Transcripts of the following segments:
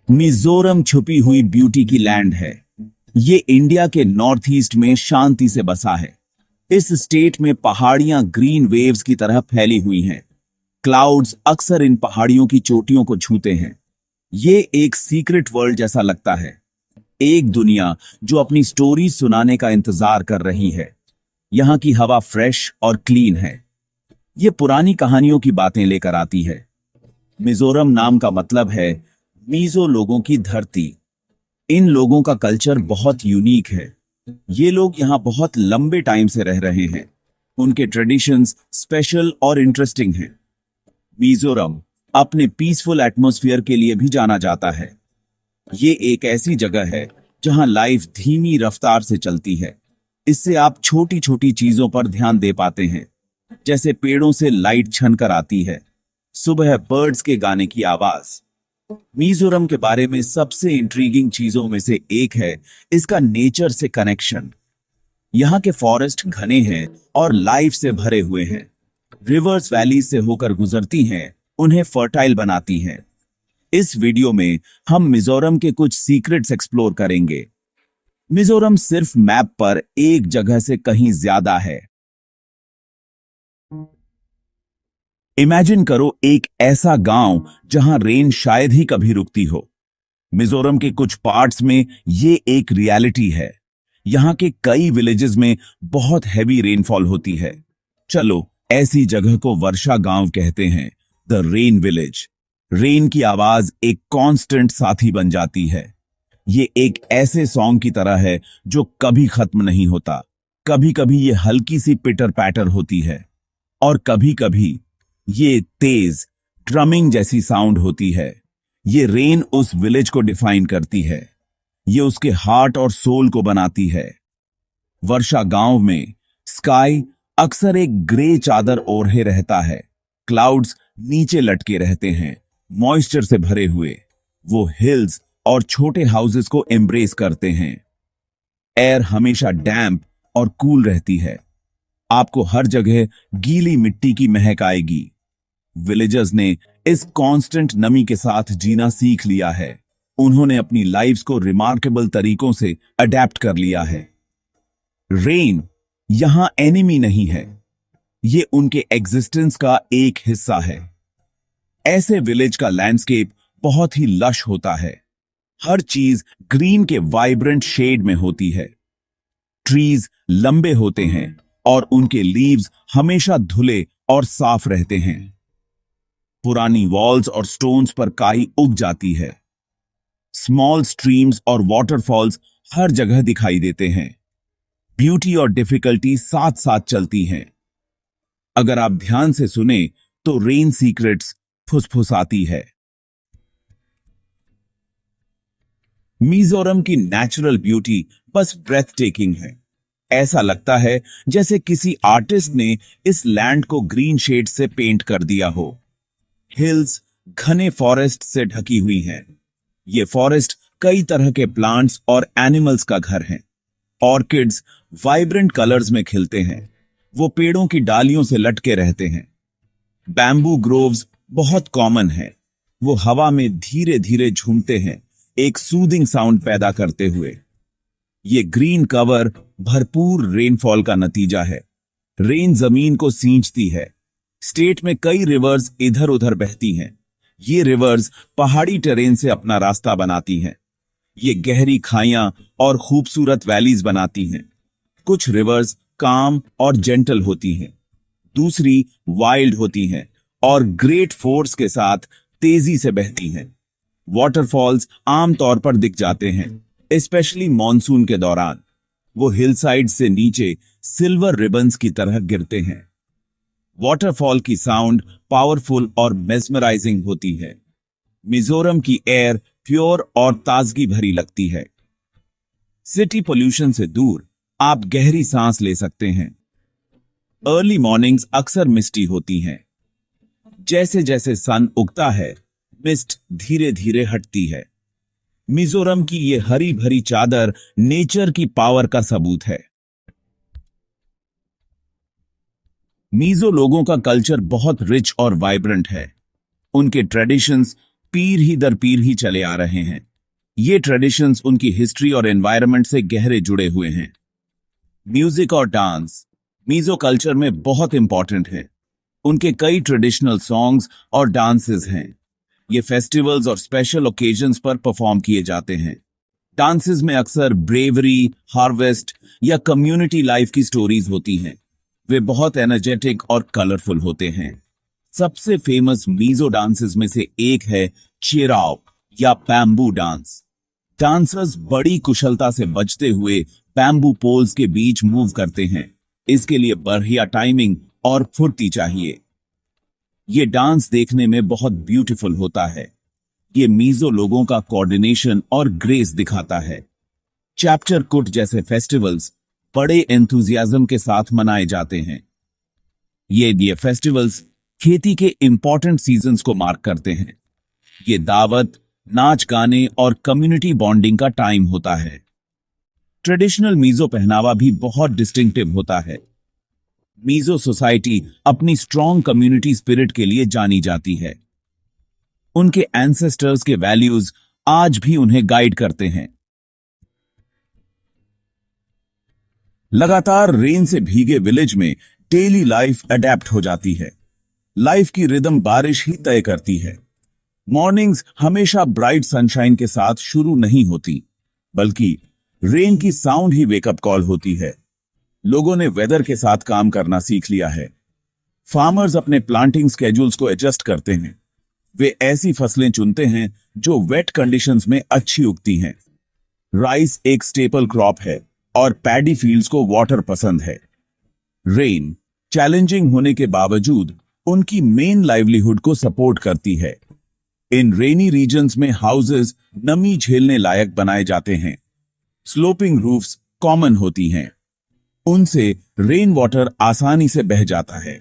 मिजोरम छुपी हुई ब्यूटी की लैंड है। ये इंडिया के नॉर्थ ईस्ट में शांति से बसा है। इस स्टेट में पहाड़ियां ग्रीन वेव्स की तरह फैली हुई हैं। क्लाउड्स अक्सर इन पहाड़ियों की चोटियों को छूते हैं। ये एक सीक्रेट वर्ल्ड जैसा लगता है। एक दुनिया जो अपनी स्टोरी सुनाने का इंतजार कर रही है। यहाँ की हवा फ्रेश और क्लीन है। ये पुरानी कहानियों की बातें लेकर आती है। मिजोरम नाम का मतलब है मीजो लोगों की धरती। इन लोगों का कल्चर बहुत यूनिक है। ये लोग यहाँ बहुत लंबे टाइम से रह रहे हैं। उनके ट्रेडिशंस स्पेशल और इंटरेस्टिंग हैं। मिजोरम अपने पीसफुल एटमॉस्फेयर के लिए भी जाना जाता है। ये एक ऐसी जगह है जहां लाइफ धीमी रफ्तार से चलती है। इससे आप छोटी छोटी चीजों पर ध्यान दे पाते हैं, जैसे पेड़ों से लाइट छनकर आती है, सुबह बर्ड्स के गाने की आवाज। मिजोरम के बारे में सबसे इंट्रीगिंग चीजों में से एक है इसका नेचर से कनेक्शन। यहाँ के फॉरेस्ट घने हैं और लाइफ से भरे हुए हैं। रिवर्स वैली से होकर गुजरती हैं, उन्हें फर्टाइल बनाती हैं। इस वीडियो में हम मिजोरम के कुछ सीक्रेट्स एक्सप्लोर करेंगे। मिजोरम सिर्फ मैप पर एक जगह से कहीं ज्यादा है। इमेजिन करो एक ऐसा गांव जहां रेन शायद ही कभी रुकती हो। मिजोरम के कुछ पार्ट्स में ये एक रियलिटी है। यहां के कई विलेजेस में बहुत हैवी रेनफॉल होती है। चलो, ऐसी जगह को वर्षा गांव कहते हैं, द रेन विलेज। रेन की आवाज एक कांस्टेंट साथी बन जाती है। ये एक ऐसे सॉन्ग की तरह है जो कभी खत्म नहीं होता। कभी कभी ये हल्की सी पिटर पैटर होती है और कभी कभी ये तेज ड्रमिंग जैसी साउंड होती है। ये रेन उस विलेज को डिफाइन करती है। ये उसके हार्ट और सोल को बनाती है। वर्षा गांव में स्काई अक्सर एक ग्रे चादर ओढ़े रहता है। क्लाउड्स नीचे लटके रहते हैं, मॉइस्चर से भरे हुए। वो हिल्स और छोटे हाउसेस को एम्ब्रेस करते हैं। एयर हमेशा डैम्प और कूल रहती है। आपको हर जगह गीली मिट्टी की महक आएगी। विलेजर्स ने इस कांस्टेंट नमी के साथ जीना सीख लिया है। उन्होंने अपनी लाइफ्स को रिमार्केबल तरीकों से अडेप्ट कर लिया है। रेन यहां एनिमी नहीं है, ये उनके एग्जिस्टेंस का एक हिस्सा है। ऐसे विलेज का लैंडस्केप बहुत ही लश होता है। हर चीज ग्रीन के वाइब्रेंट शेड में होती है। ट्रीज लंबे होते हैं और उनके लीव्स हमेशा धुले और साफ रहते हैं। पुरानी वॉल्स और स्टोन्स पर काई उग जाती है। स्मॉल स्ट्रीम्स और वाटरफॉल्स हर जगह दिखाई देते हैं। ब्यूटी और डिफिकल्टी साथ साथ चलती हैं। अगर आप ध्यान से सुने तो रेन सीक्रेट्स फुसफुसाती है। मिजोरम की नेचुरल ब्यूटी बस ब्रेथ टेकिंग है। ऐसा लगता है जैसे किसी आर्टिस्ट ने इस लैंड को ग्रीन शेड से पेंट कर दिया हो। हिल्स घने फॉरेस्ट से ढकी हुई हैं। ये फॉरेस्ट कई तरह के प्लांट्स और एनिमल्स का घर है। ऑर्किड्स वाइब्रेंट कलर्स में खिलते हैं। वो पेड़ों की डालियों से लटके रहते हैं। बैम्बू ग्रोव्स बहुत कॉमन है। वो हवा में धीरे धीरे झूमते हैं, एक सूदिंग साउंड पैदा करते हुए। ये ग्रीन कवर भरपूर रेनफॉल का नतीजा है। रेन जमीन को सींचती है। स्टेट में कई रिवर्स इधर उधर बहती हैं। ये रिवर्स पहाड़ी टेरेन से अपना रास्ता बनाती हैं। ये गहरी खाइयां और खूबसूरत वैलीज बनाती हैं। कुछ रिवर्स काम और जेंटल होती हैं, दूसरी वाइल्ड होती हैं और ग्रेट फोर्स के साथ तेजी से बहती हैं। वाटरफॉल्स आमतौर पर दिख जाते हैं, स्पेशली मॉनसून के दौरान। वो हिलसाइड से नीचे सिल्वर रिबन्स की तरह गिरते हैं। वाटरफॉल की साउंड पावरफुल और मेस्मराइजिंग होती है। मिजोरम की एयर प्योर और ताजगी भरी लगती है। सिटी पोल्यूशन से दूर आप गहरी सांस ले सकते हैं। अर्ली मॉर्निंग्स अक्सर मिस्टी होती हैं। जैसे जैसे सन उगता है, मिस्ट धीरे धीरे हटती है। मिजोरम की ये हरी भरी चादर नेचर की पावर का सबूत है। मिजो लोगों का कल्चर बहुत रिच और वाइब्रेंट है। उनके ट्रेडिशंस पीर ही दर पीर ही चले आ रहे हैं। ये ट्रेडिशंस उनकी हिस्ट्री और एनवायरनमेंट से गहरे जुड़े हुए हैं। म्यूजिक और डांस मीजो कल्चर में बहुत इंपॉर्टेंट है। उनके कई ट्रेडिशनल सॉन्ग्स और डांसेस हैं। ये फेस्टिवल्स और स्पेशल ओकेजन्स पर परफॉर्म किए जाते हैं। डांसेस में अक्सर ब्रेवरी, हार्वेस्ट या कम्युनिटी लाइफ की स्टोरीज होती हैं। वे बहुत एनर्जेटिक और कलरफुल होते हैं। सबसे फेमस मीजो डांसेस में से एक है चेराओ या बैम्बू डांस। डांसर्स बड़ी कुशलता से बजते हुए बैम्बू पोल्स के बीच मूव करते हैं। इसके लिए बढ़िया टाइमिंग और फुर्ती चाहिए। ये डांस देखने में बहुत ब्यूटीफुल होता है। ये मीजो लोगों का कोऑर्डिनेशन और ग्रेस दिखाता है। चैप्टर कुट जैसे फेस्टिवल्स बड़े एंथुजियाज्म के साथ मनाए जाते हैं। ये फेस्टिवल्स खेती के इंपॉर्टेंट सीजन्स को मार्क करते हैं। ये दावत, नाच गाने और कम्युनिटी बॉन्डिंग का टाइम होता है। ट्रेडिशनल मीजो पहनावा भी बहुत डिस्टिंक्टिव होता है। मीजो सोसाइटी अपनी स्ट्रॉन्ग कम्युनिटी स्पिरिट के लिए जानी जाती है। उनके एंसेस्टर्स के वैल्यूज आज भी उन्हें गाइड करते हैं। लगातार रेन से भीगे विलेज में डेली लाइफ अडेप्ट हो जाती है। लाइफ की रिदम बारिश ही तय करती है। मॉर्निंग्स हमेशा ब्राइट सनशाइन के साथ शुरू नहीं होती, बल्कि रेन की साउंड ही वेकअप कॉल होती है। लोगों ने वेदर के साथ काम करना सीख लिया है। फार्मर्स अपने प्लांटिंग स्केड्यूल्स को एडजस्ट करते हैं। वे ऐसी फसलें चुनते हैं जो वेट कंडीशंस में अच्छी उगती हैं। राइस एक स्टेपल क्रॉप है और पैडी फील्ड्स को वाटर पसंद है। रेन चैलेंजिंग होने के बावजूद उनकी मेन लाइवलीहुड को सपोर्ट करती है। इन रेनी रीजन्स में हाउसेस नमी झेलने लायक बनाए जाते हैं। स्लोपिंग रूफ्स कॉमन होती हैं। उनसे रेन वाटर आसानी से बह जाता है।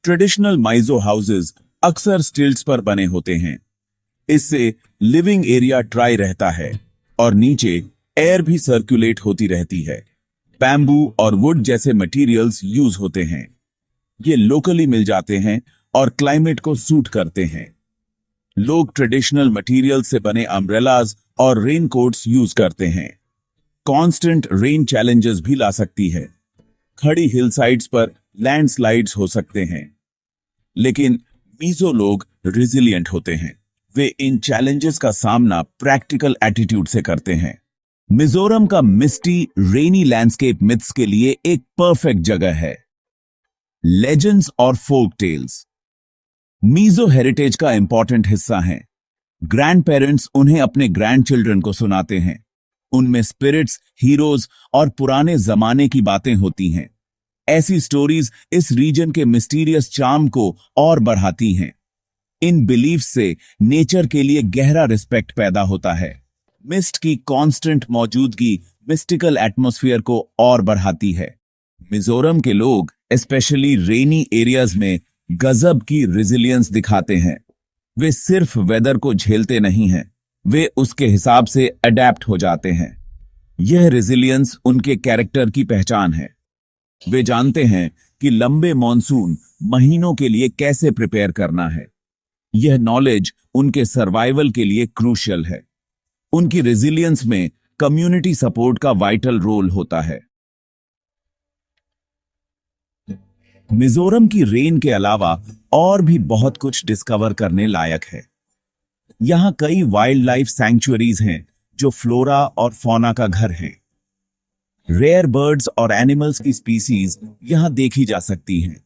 ट्रेडिशनल माइजो हाउसेस अक्सर स्टिल्ट्स पर बने होते हैं। इससे लिविंग एरिया ड्राई रहता है और नीचे एयर भी सर्कुलेट होती रहती है। बैम्बू और वुड जैसे मटेरियल्स यूज होते हैं। ये लोकली मिल जाते हैं और क्लाइमेट को सूट करते हैं। लोग ट्रेडिशनल मटेरियल से बने अम्ब्रेलाज और रेन कोट्स यूज करते हैं। कांस्टेंट रेन चैलेंजेस भी ला सकती है। खड़ी हिलसाइड्स पर लैंडस्लाइड्स हो सकते हैं, लेकिन मीजो लोग रिजिलियंट होते हैं। वे इन चैलेंजेस का सामना प्रैक्टिकल एटीट्यूड से करते हैं। मिजोरम का मिस्टी रेनी लैंडस्केप मिथ्स के लिए एक परफेक्ट जगह है। लेजेंड्स और फोक टेल्स मीजो हेरिटेज का इंपॉर्टेंट हिस्सा हैं। ग्रैंड पेरेंट्स उन्हें अपने ग्रैंड चिल्ड्रन को सुनाते हैं। उनमें स्पिरिट्स, हीरोज और पुराने जमाने की बातें होती हैं। ऐसी स्टोरीज इस रीजन के मिस्टीरियस चार्म को और बढ़ाती हैं। इन बिलीफ्स से नेचर के लिए गहरा रिस्पेक्ट पैदा होता है। मिस्ट की कांस्टेंट मौजूदगी मिस्टिकल एटमॉस्फेयर को और बढ़ाती है। मिजोरम के लोग स्पेशली रेनी एरियाज में गजब की रेजिलियंस दिखाते हैं। वे सिर्फ वेदर को झेलते नहीं हैं, वे उसके हिसाब से अडेप्ट हो जाते हैं। यह रेजिलियंस उनके कैरेक्टर की पहचान है। वे जानते हैं कि लंबे मॉनसून महीनों के लिए कैसे प्रिपेयर करना है। यह नॉलेज उनके सर्वाइवल के लिए क्रूशियल है। उनकी रेजिलियंस में कम्युनिटी सपोर्ट का वाइटल रोल होता है। मिजोरम की रेन के अलावा और भी बहुत कुछ डिस्कवर करने लायक है। यहां कई वाइल्ड लाइफ सैंक्चुअरीज हैं जो फ्लोरा और फौना का घर हैं। रेयर बर्ड्स और एनिमल्स की स्पीसीज यहां देखी जा सकती हैं।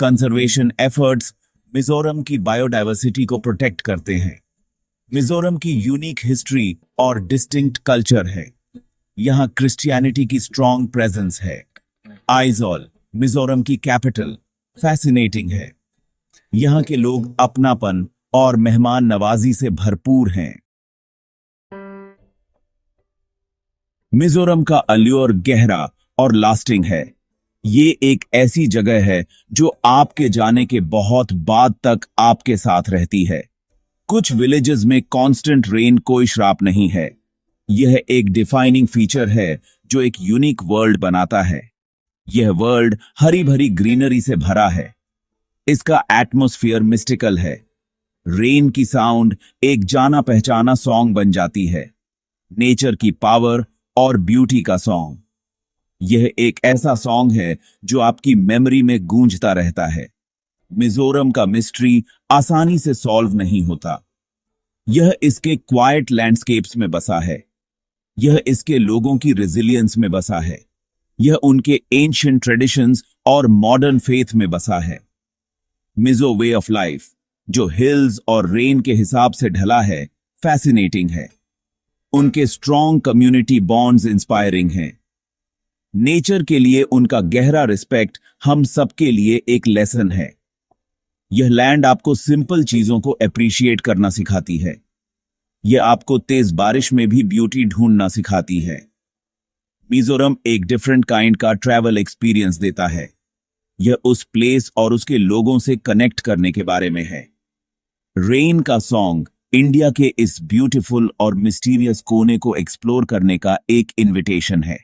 कंजर्वेशन एफर्ट्स मिजोरम की बायोडायवर्सिटी को प्रोटेक्ट करते हैं। मिजोरम की यूनिक हिस्ट्री और डिस्टिंक्ट कल्चर है। यहां क्रिश्चियनिटी की स्ट्रॉन्ग प्रेजेंस है। आइजॉल मिजोरम की कैपिटल फैसिनेटिंग है। यहां के लोग अपनापन और मेहमान नवाजी से भरपूर हैं। मिजोरम का अल्योर गहरा और लास्टिंग है। ये एक ऐसी जगह है जो आपके जाने के बहुत बाद तक आपके साथ रहती है। कुछ विलेजेस में कांस्टेंट रेन कोई श्राप नहीं है। यह एक डिफाइनिंग फीचर है जो एक यूनिक वर्ल्ड बनाता है। यह वर्ल्ड हरी भरी ग्रीनरी से भरा है। इसका एटमॉस्फेयर मिस्टिकल है। रेन की साउंड एक जाना पहचाना सॉन्ग बन जाती है, नेचर की पावर और ब्यूटी का सॉन्ग। यह एक ऐसा सॉन्ग है जो आपकी मेमोरी में गूंजता रहता है। मिजोरम का मिस्ट्री आसानी से सॉल्व नहीं होता। यह इसके क्वाइट लैंडस्केप्स में बसा है, यह इसके लोगों की रेजिलियंस में बसा है, यह उनके एंशिएंट ट्रेडिशंस और मॉडर्न फेथ में बसा है। मिजो वे ऑफ लाइफ, जो हिल्स और रेन के हिसाब से ढला है, फैसिनेटिंग है। उनके स्ट्रॉन्ग कम्युनिटी बॉन्ड्स इंस्पायरिंग हैं। नेचर के लिए उनका गहरा रिस्पेक्ट हम सबके लिए एक लेसन है। यह लैंड आपको सिंपल चीजों को अप्रिशिएट करना सिखाती है। यह आपको तेज बारिश में भी ब्यूटी ढूंढना सिखाती है। मिजोरम एक डिफरेंट काइंड का ट्रैवल एक्सपीरियंस देता है। यह उस प्लेस और उसके लोगों से कनेक्ट करने के बारे में है। रेन का सॉन्ग इंडिया के इस ब्यूटीफुल और मिस्टीरियस कोने को एक्सप्लोर करने का एक इनविटेशन है।